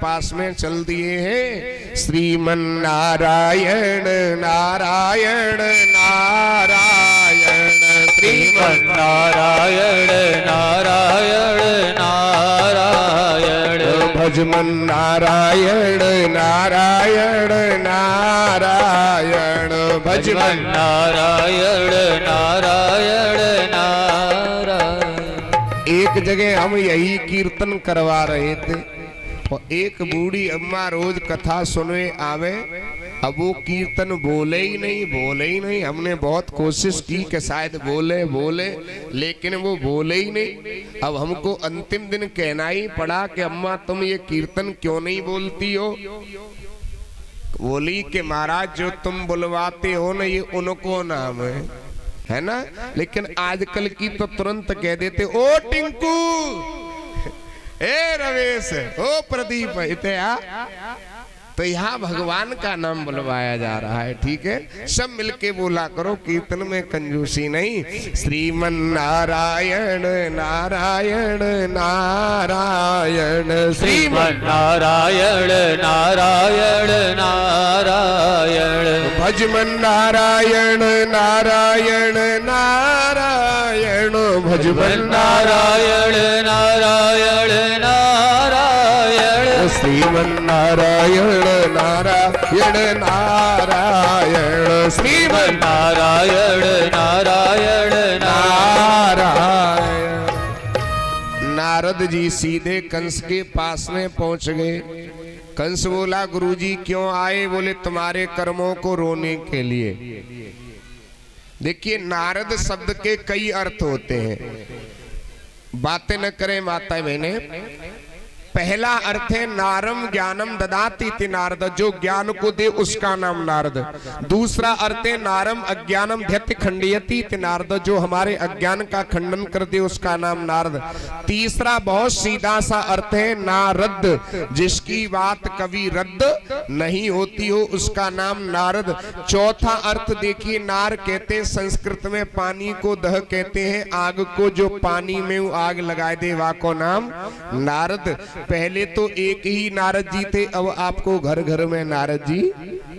पास में चल दिए हैं। श्रीमन नारायण नारायण नारायण, श्रीमन नारायण नारायण नारायण, भजमन नारायण नारायण नारायण, भजमन नारायण नारायण नारायण। एक जगह हम यही कीर्तन करवा रहे थे और एक बूढ़ी अम्मा रोज कथा सुने आवे, अब वो कीर्तन बोले ही नहीं। हमने बहुत कोशिश की कि शायद बोले लेकिन वो बोले ही नहीं। अब हमको अंतिम दिन कहना ही पड़ा कि अम्मा तुम ये कीर्तन क्यों नहीं बोलती हो। बोली कि महाराज जो तुम बुलवाते हो ना ये उनको नाम है ना, लेकिन आजकल की तो तुरंत कह देते ओ टिंकू, ए रमेश, ओ प्रदीप, इते आ। तो यहाँ भगवान का नाम बुलवाया जा रहा है, ठीक है। सब मिलके बोला करो, कीर्तन में कंजूसी नहीं। श्रीमन नारायण नारायण नारायण, श्रीमन नारायण नारायण नारायण, भजमन नारायण नारायण नारायण, भजमन नारायण नारायण नारायण, श्रीमन नारायण नारायण नारायण, श्रीमन नारायण नारायण नारायण। नारद जी सीधे कंस के पास में पहुंच गए। कंस बोला गुरुजी क्यों आए? बोले तुम्हारे कर्मों को रोने के लिए। देखिए नारद शब्द के कई अर्थ होते हैं, बातें न करें माता बहने। पहला अर्थ है नारम ज्ञानम ददाति ति नारद, जो ज्ञान को दे उसका नाम नारद। दूसरा अर्थ है नारम अज्ञानम ध्यति खंडयति ति नारद, जो हमारे अज्ञान का खंडन कर दे उसका नाम नारद। तीसरा बहुत सीधा सा अर्थ है नारद, जिसकी बात कभी रद्द नहीं होती हो उसका नाम नारद। चौथा अर्थ देखिए, नार कहते हैं संस्कृत में पानी को, दह कहते हैं आग को, जो पानी में आग लगा दे वा को नाम नारद। पहले तो एक ही नारद जी थे, अब आपको घर घर में नारद जी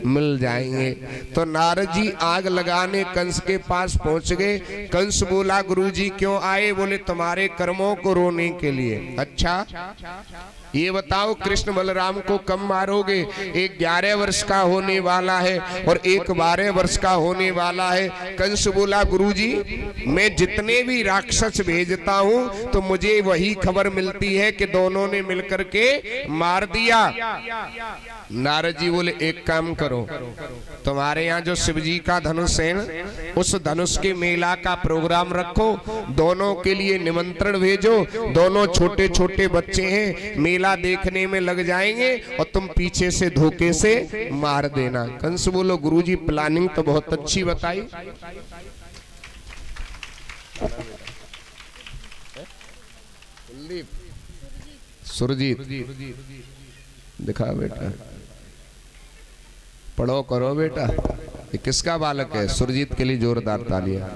मिल जाएंगे। तो नारद जी आग लगाने कंस के पास पहुंच गए। कंस बोला गुरुजी क्यों आए? बोले तुम्हारे कर्मों को रोने के लिए। अच्छा ये बताओ कृष्ण बलराम को कब मारोगे? एक 11 वर्ष का होने वाला है और एक 12 वर्ष का होने वाला है। कंस बोला गुरुजी मैं जितने भी राक्षस भेजता हूं तो मुझे वही खबर मिलती है कि दोनों ने मिलकर के मार दिया। नारद जी बोले एक काम करो, तुम्हारे यहाँ जो शिव जी का धनुष है उस धनुष के मेला का प्रोग्राम रखो, दोनों के लिए निमंत्रण भेजो। दोनों छोटे छोटे बच्चे हैं, मेला देखने में लग जाएंगे और तुम पीछे से धोखे से मार देना। कंस बोलो गुरुजी प्लानिंग तो बहुत अच्छी बताई। सुरजीत दिखा बेटा, पढ़ो करो बेटा। ये किसका बालक है? सुरजीत के लिए जोरदार तालियां।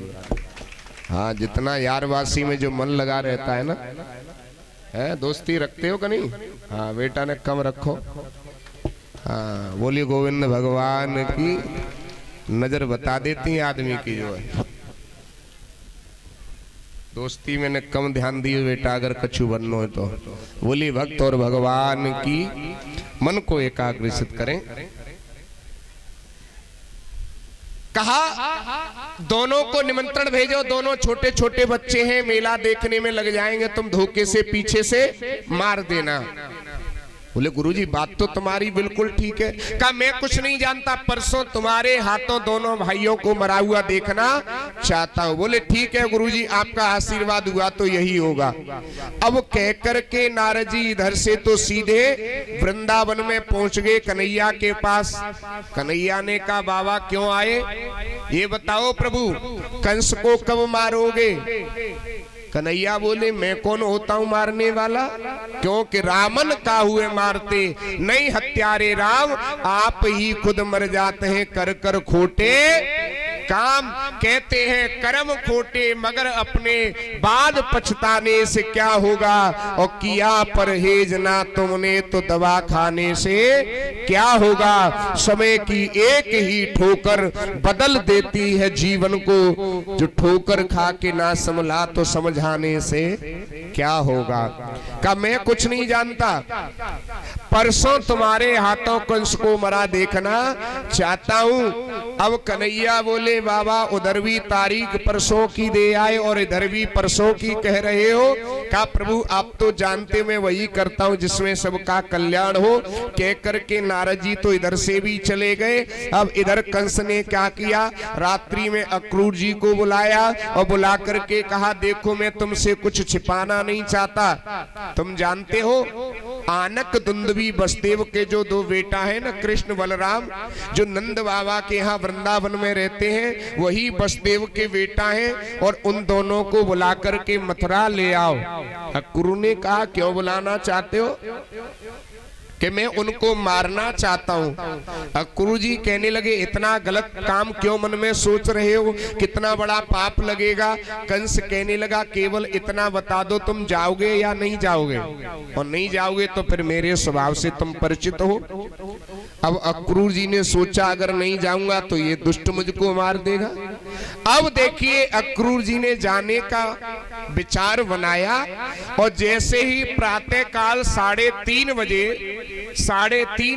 हाँ जितना यारवासी में जो मन लगा रहता है ना, है दोस्ती रखते हो कि नहीं? हाँ बेटा ने कम रखो। हाँ बोलिए गोविंद भगवान की नजर बता देती है आदमी की जो है। दोस्ती में ने कम ध्यान दिए बेटा, अगर कछु बनना है तो। बोली भक्त और भगवान की मन को एकाग्रचित करें। कहा दोनों को निमंत्रण भेजो, दोनों छोटे छोटे बच्चे हैं, मेला देखने में लग जाएंगे, तुम धोखे से पीछे से मार देना। बोले गुरुजी बात तो तुम्हारी बिल्कुल ठीक है। कहा मैं कुछ नहीं जानता, परसों तुम्हारे हाथों दोनों भाइयों को मरा हुआ देखना चाहता हूं। बोले ठीक है गुरुजी, आपका आशीर्वाद हुआ तो यही होगा। अब कह करके नारद जी इधर से तो सीधे वृंदावन में पहुंच गए कन्हैया के पास। कन्हैया ने कहा बाबा क्यों आए? ये बताओ प्रभु कंस को कब मारोगे? कन्हैया बोले मैं कौन होता हूं मारने वाला, क्योंकि रामन का हुए मारते नहीं हत्यारे राम, आप ही खुद मर जाते हैं कर कर खोटे काम कहते हैं कर्म खोटे मगर अपने बाद पछताने से क्या होगा, और किया परहेज ना तुमने तो दवा खाने से क्या होगा। समय की एक ही ठोकर बदल देती है जीवन को, जो ठोकर खा के ना संभला तो समझाने से क्या होगा। का मैं कुछ नहीं जानता, परसों तुम्हारे हाथों कंस को मरा देखना चाहता हूं। अब कन्हैया बोले बाबा उधर भी तारीख परसों की दे आए और इधर भी परसों की कह रहे हो। कहा प्रभु आप तो जानते मैं वही करता हूं जिसमें सबका कल्याण हो। कह करके नारद जी तो इधर से भी चले गए। अब इधर कंस ने क्या किया, रात्रि में अक्रूर जी को बुलाया और बुला करके कहा देखो मैं तुमसे कुछ छिपाना नहीं चाहता। तुम जानते हो आनक दुंदुभी वसुदेव के जो दो बेटा है ना कृष्ण बलराम, जो नंद बाबा के यहाँ वृंदावन में रहते हैं वही वसुदेव के बेटा हैं, और उन दोनों को बुला करके मथुरा ले आओ। अक्रूर ने कहा क्यों बुलाना चाहते हो, कि मैं उनको मारना चाहता हूं। अक्रूर जी कहने लगे इतना गलत काम क्यों मन में सोच रहे हो, कितना बड़ा पाप लगेगा। कंस कहने लगा केवल इतना बता दो तुम जाओगे या नहीं जाओगे, और नहीं जाओगे तो फिर मेरे स्वभाव से तुम परिचित हो। अब अक्रूर जी ने सोचा अगर नहीं जाऊंगा तो ये दुष्ट मुझको मार देगा। अब देखिए अक्रूर जी ने जाने का विचार बनाया, और जैसे ही प्रातः काल 3:30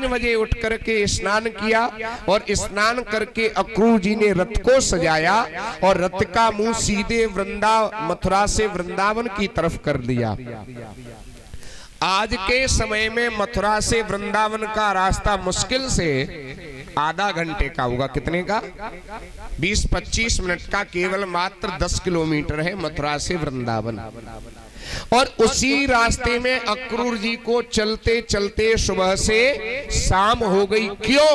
बजे उठ करके स्नान किया, और स्नान करके अक्रूर जी ने रथ को सजाया और रथ का मुंह सीधे मथुरा से वृंदावन की तरफ कर दिया। आज के समय में मथुरा से वृंदावन का रास्ता मुश्किल से आधा घंटे का होगा। कितने का? 20-25 मिनट का, केवल मात्र 10 किलोमीटर है मथुरा से वृंदावन। और उसी रास्ते में अक्रूर जी को चलते चलते सुबह से शाम हो गई। क्यों?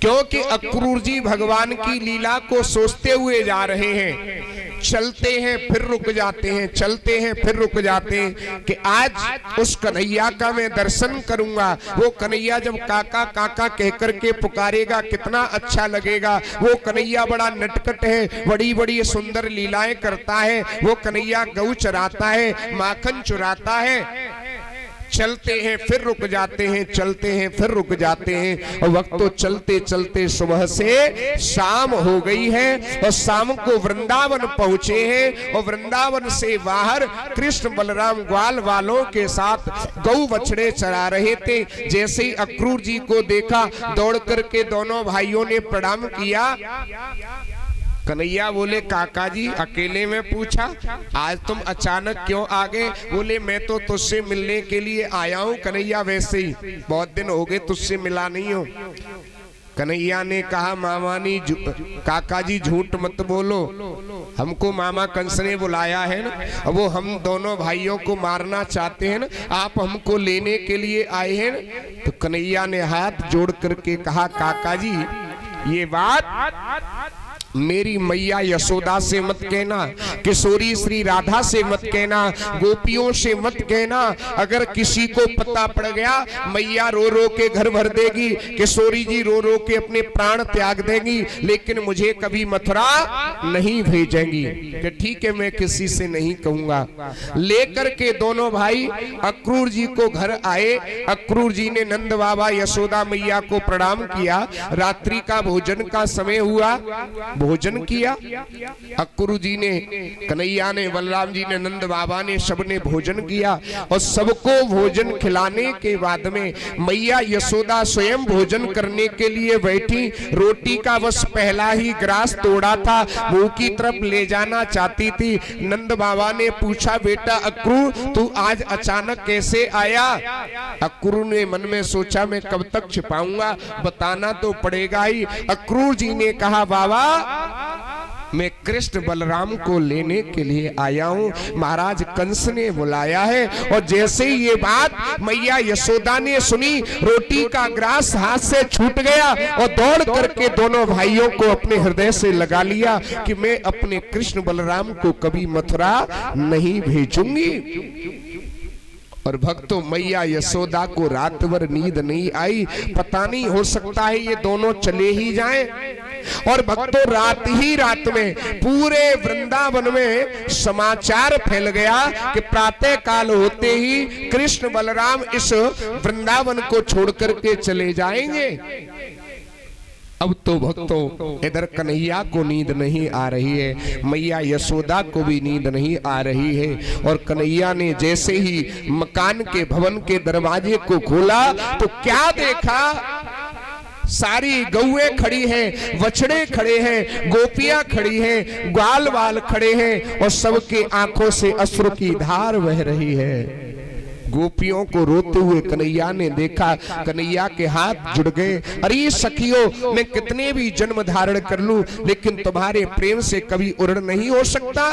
क्योंकि अक्रूर जी भगवान की लीला को सोचते हुए जा रहे हैं। चलते हैं फिर रुक जाते हैं, चलते हैं फिर रुक जाते हैं, कि आज उस कन्हैया का मैं दर्शन करूंगा। वो कन्हैया जब काका काका कह करके पुकारेगा कितना अच्छा लगेगा। वो कन्हैया बड़ा नटखट है, बड़ी बड़ी सुंदर लीलाएं करता है। वो कन्हैया गऊ चराता है, माखन चुराता है। चलते हैं फिर रुक जाते हैं, चलते हैं फिर रुक जाते हैं, और वक्त तो चलते चलते सुबह से शाम हो गई है, और शाम को वृंदावन पहुंचे हैं। और वृंदावन से बाहर कृष्ण बलराम ग्वाल वालों के साथ गौ बछड़े चरा रहे थे। जैसे ही अक्रूर जी को देखा दौड़ करके दोनों भाइयों ने प्रणाम किया। कन्हैया बोले काका जी अकेले में पूछा, आज तुम अचानक क्यों आ गए? बोले मैं तो तुझसे मिलने के लिए आया हूँ कन्हैया, वैसे ही बहुत दिन हो गए तुझसे मिला नहीं हो। कन्हैया ने कहा मामानी काका जी झूठ मत बोलो, हमको मामा कंस ने बुलाया है ना, वो हम दोनों भाइयों को मारना चाहते हैं ना, आप हमको लेने के लिए आए हैं ना। तो कन्हैया ने हाथ जोड़ करके कहा काका जी ये बात मेरी मैया यशोदा से मत कहना, किशोरी श्री राधा से मत कहना, गोपियों से मत कहना। अगर किसी को पता पड़ गया मैया रो रो के घर भर देगी, किशोरी जी रो रो के अपने प्राण त्याग देंगी, लेकिन मुझे कभी मथुरा नहीं भेजेंगी। कि ठीक है मैं किसी से नहीं कहूंगा। लेकर के दोनों भाई अक्रूर जी को घर आए। अक्रूर जी ने नंद बाबा यशोदा मैया को प्रणाम किया। रात्रि का भोजन का समय हुआ, भोजन किया। अक्रूर जी ने, कन्हैया ने, बलराम जी ने, नंद बाबा ने, सबने भोजन किया। और सबको भोजन खिलाने के बाद में मैया यशोदा स्वयं भोजन करने के लिए बैठी। रोटी का बस पहला ही ग्रास तोड़ा था, मुंह की तरफ ले जाना चाहती थी। नंद बाबा ने पूछा बेटा अक्रूर तू आज अचानक कैसे आया? अक्रूर ने मन में सोचा मैं कब तक छिपाऊंगा, बताना तो पड़ेगा ही। अक्रूर जी ने कहा बाबा मैं कृष्ण बलराम को लेने के लिए आया हूँ, महाराज कंस ने बुलाया है। और जैसे ही ये बात मैया यशोदा ने सुनी, रोटी का ग्रास हाथ से छूट गया और दौड़ करके दोनों भाइयों को अपने हृदय से लगा लिया कि मैं अपने कृष्ण बलराम को कभी मथुरा नहीं भेजूंगी। और भक्तों मैया यशोदा को रात भर नींद नहीं आई। पता नहीं हो सकता है ये दोनों चले ही जाएं। और भक्तों रात ही रात में पूरे वृंदावन में समाचार फैल गया कि प्रातः काल होते ही कृष्ण बलराम इस वृंदावन को छोड़ करके चले जाएंगे। अब तो भक्तों इधर कन्हैया को नींद नहीं आ रही है, मैया यशोदा को भी नींद नहीं आ रही है। और कन्हैया ने जैसे ही मकान के भवन के दरवाजे को खोला तो क्या देखा, सारी गौएं खड़ी हैं, बछड़े खड़े हैं, गोपियां खड़ी हैं, ग्वाल वाल खड़े हैं और सबके आंखों से अश्रु की धार बह रही है। गोपियों को रोते हुए कन्हैया ने देखा, कन्हैया के हाथ जुड़ गए। अरे सखियों, मैं कितने भी जन्म धारण कर लूं लेकिन तुम्हारे प्रेम से कभी उरण नहीं हो सकता।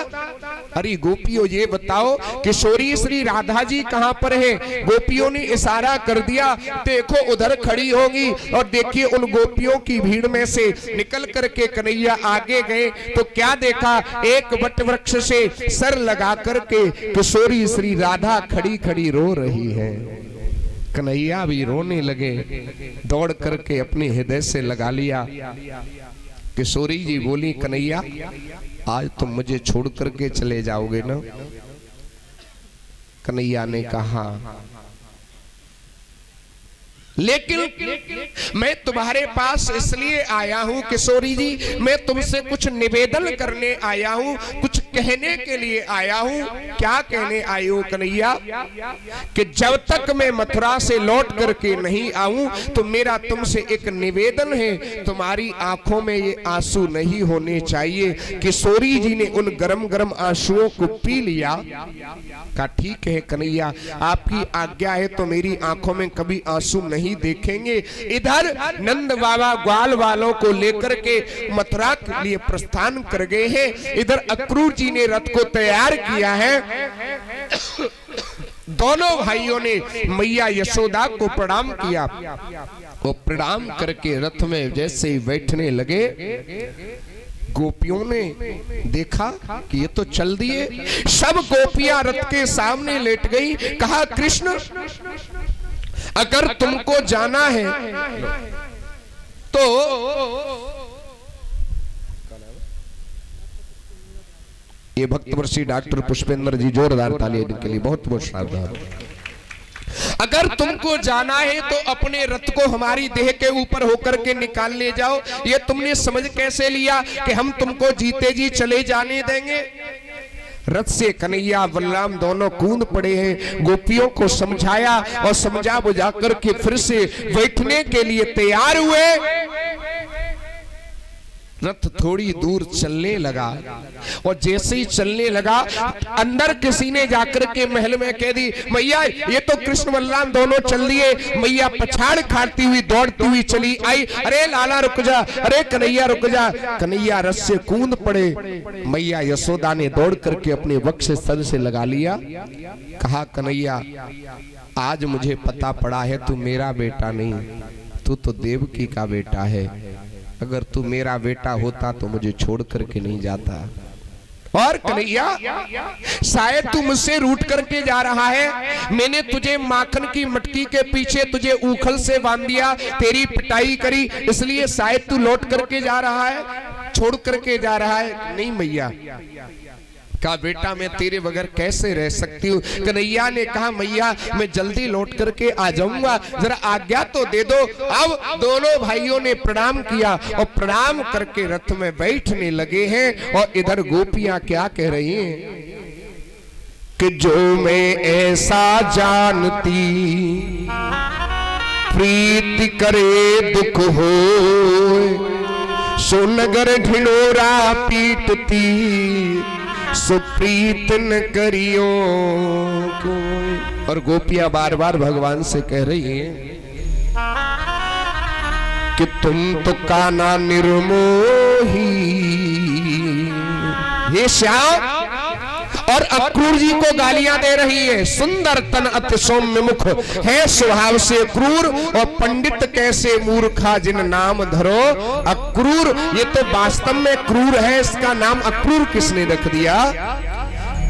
अरे गोपियों ये बताओ किशोरी श्री राधा जी कहां पर है? गोपियों ने इशारा कर दिया, देखो उधर खड़ी होगी। और देखिए उन गोपियों की भीड़ में से निकल करके कन्हैया आगे गए तो क्या देखा, एक वट वृक्ष से सर लगा करके किशोरी श्री राधा खड़ी खड़ी रो रही है। कन्हैया भी रोने लगे, दौड़ करके अपने हृदय से लगा लिया। किशोरी जी बोली, कन्हैया आज तुम मुझे छोड़ करके चले जाओगे ना? कन्हैया ने कहा, लेकिन मैं तुम्हारे पास इसलिए आया हूं किशोरी जी, मैं तुमसे कुछ निवेदन करने आया हूं, कुछ कहने के लिए आया हूं। क्या कहने आए हो कन्हैया? कि जब तक मैं मथुरा से लौट करके नहीं आऊं तो मेरा तुमसे एक निवेदन है, तुम्हारी आंखों में ये आंसू नहीं होने चाहिए। किशोरी जी ने उन गरम गरम आंसुओं को पी लिया। कहा ठीक है कन्हैया, आपकी आज्ञा है तो मेरी आंखों में कभी आंसू नहीं देखेंगे। इधर नंद बाबा ग्वाल वालों को लेकर के मथुरा के लिए प्रस्थान कर गए हैं। इधर अक्रूर जी ने रथ को तैयार किया है। दोनों भाइयों ने मैया यशोदा को प्रणाम किया। वो प्रणाम करके रथ में जैसे ही बैठने लगे, गोपियों ने देखा कि ये तो चल दिए। सब गोपियां रथ के सामने लेट गई। कहा, कृष्ण अगर तुमको जाना है तो ये भक्तवर्षी डॉक्टर पुष्पेंद्र जी, जोरदार ताली इनके लिए, बहुत बहुत सावधान। अगर तुमको जाना है तो अपने रथ को हमारी देह के ऊपर होकर के निकाल ले जाओ। ये तुमने समझ कैसे लिया कि हम तुमको जीते जी चले जाने देंगे? रथ से कन्हैया बलराम दोनों कूद पड़े हैं। गोपियों को समझाया और समझा बुझा करके फिर से बैठने के लिए तैयार हुए। रथ थोड़ी दूर चलने लगा और जैसे ही चलने लगा, अंदर किसी ने जाकर के महल में कह दी, मैया ये तो कृष्ण बलराम दोनों चल दिए। मैया पछाड़ खाती हुई दौड़ती हुई चली आई। अरे लाला रुक जा, अरे कन्हैया रुक जा। कन्हैया रथ से कूद पड़े। मैया यशोदा ने दौड़ करके अपने वक्ष सर से लगा लिया। कहा, कन्हैया आज मुझे पता पड़ा है तू मेरा बेटा नहीं, तू तो देवकी का बेटा है। अगर तू मेरा बेटा होता तो मुझे छोड़ करके नहीं जाता। और कन्हैया शायद तू मुझसे रूठ करके जा रहा है। मैंने तुझे माखन की मटकी के पीछे तुझे ऊखल से बांध दिया, तेरी पिटाई करी, इसलिए शायद तू लौट करके जा रहा है, छोड़ करके जा रहा है। नहीं मैया, कहा बेटा मैं तेरे बगैर कैसे रह सकती हूँ। कन्हैया ने कहा, मैया मैं जल्दी लौट करके आ जाऊंगा, जरा आज्ञा तो दे दो। अब दोनों भाइयों ने प्रणाम किया और प्रणाम करके रथ में बैठने लगे हैं। और इधर गोपियां क्या कह रही हैं कि जो मैं ऐसा जानती, प्रीति करे दुख हो, सो नगर ढिंढोरा पीटती, सुप्रीत न करियो कोई। और गोपियां बार बार भगवान से कह रही हैं कि तुम तो काना निर्मोही, ये श्याम। और अक्रूर जी को गालियां दे रही है। सुंदर तन अति सौम्य मुख है, स्वभाव से क्रूर, और पंडित कैसे मूर्खा जिन नाम धरो अक्रूर। ये तो वास्तव में क्रूर है, इसका नाम अक्रूर किसने रख दिया?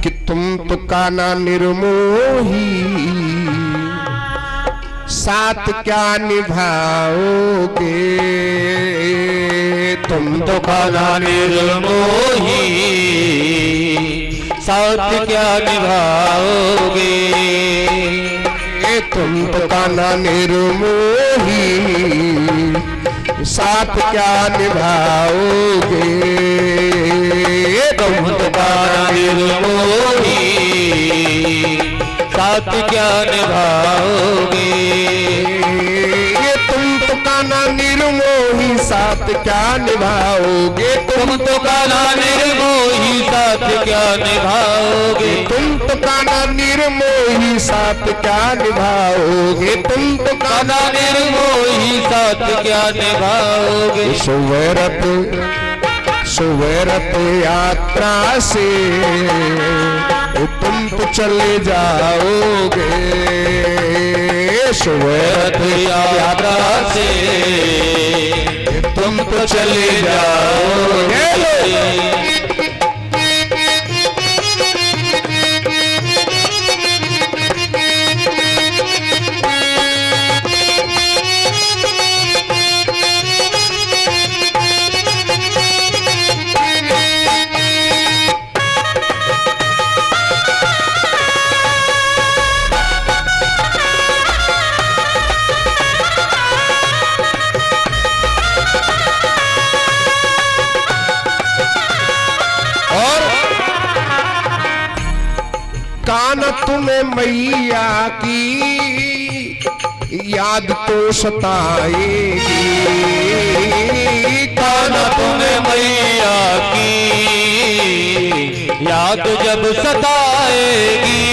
कि तुम तो काना निर्मोही, साथ क्या निभाओगे, तुम तो खाना निर्मोही साथ क्या निभाओगे। तुम तो कान्हा निर्मोही साथ क्या निभाओगे। तुम तो खाना निर्मोही साथ क्या निभाओगे। तुम तो कान्हा निर्मोही साथ क्या निभाओगे। तुम तो कान्हा निर्मोही साथ क्या निभाओगे। तुम तो कान्हा निर्मोही साथ क्या निभाओगे। तुम तो कान्हा निर्मोही साथ क्या निभाओगे। सुवरत सुवरत यात्रा से तुम तो चले जाओगे। सुवरत यात्रा से तुम तो चले जाओगे। कान्हा तुम्हें मैया की याद तो सताएगी। कान्हा तुम्हें मैया की याद जब सताएगी।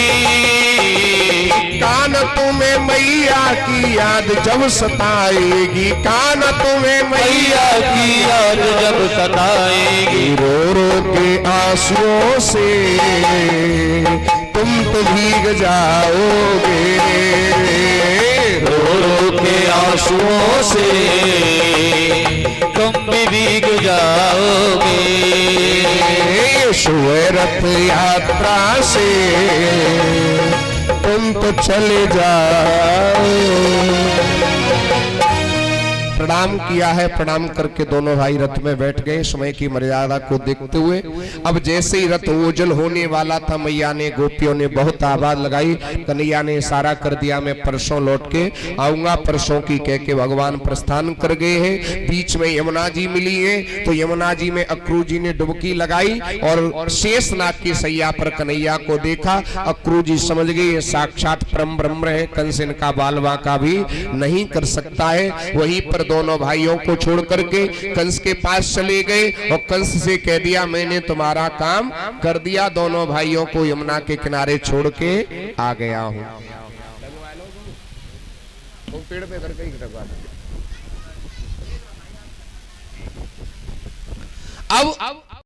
कान्हा तुम्हें मैया की याद जब सताएगी। कान्हा तुम्हें मैया की याद जब सताएगी। रो रो के आंसुओं से तुम तो भीग जाओगे। रो रो के आंसुओं से तुम भी भीग जाओगे। सुवरत यात्रा से तुम तो चले जाओ। प्रणाम किया है। प्रणाम करके दोनों भाई रथ में बैठ गए। समय की मर्यादा को देखते हुए अब जैसे ही रथ ओझल होने वाला था, मैया ने गोपियों ने बहुत आवाज लगाई। कन्हैया ने इशारा कर दिया, मैं परसों लौट के आऊंगा। परसों की कह के भगवान प्रस्थान कर गए हैं। बीच में यमुना जी मिली है, तो यमुना जी में अक्रू जी ने डुबकी लगाई और शेषनाग की सैया पर कन्हैया को देखा। अक्रू जी समझ गए ये साक्षात परम ब्रह्म है, कंस इनका बाल बांका भी नहीं कर सकता है। वहीं पर दोनों भाइयों को छोड़ करके कंस के पास चले गए और कंस से कह दिया मैंने तुम्हारा काम कर दिया। दोनों भाइयों को यमुना के किनारे छोड़ के आ गया हूं। पेड़ पे करके ही अब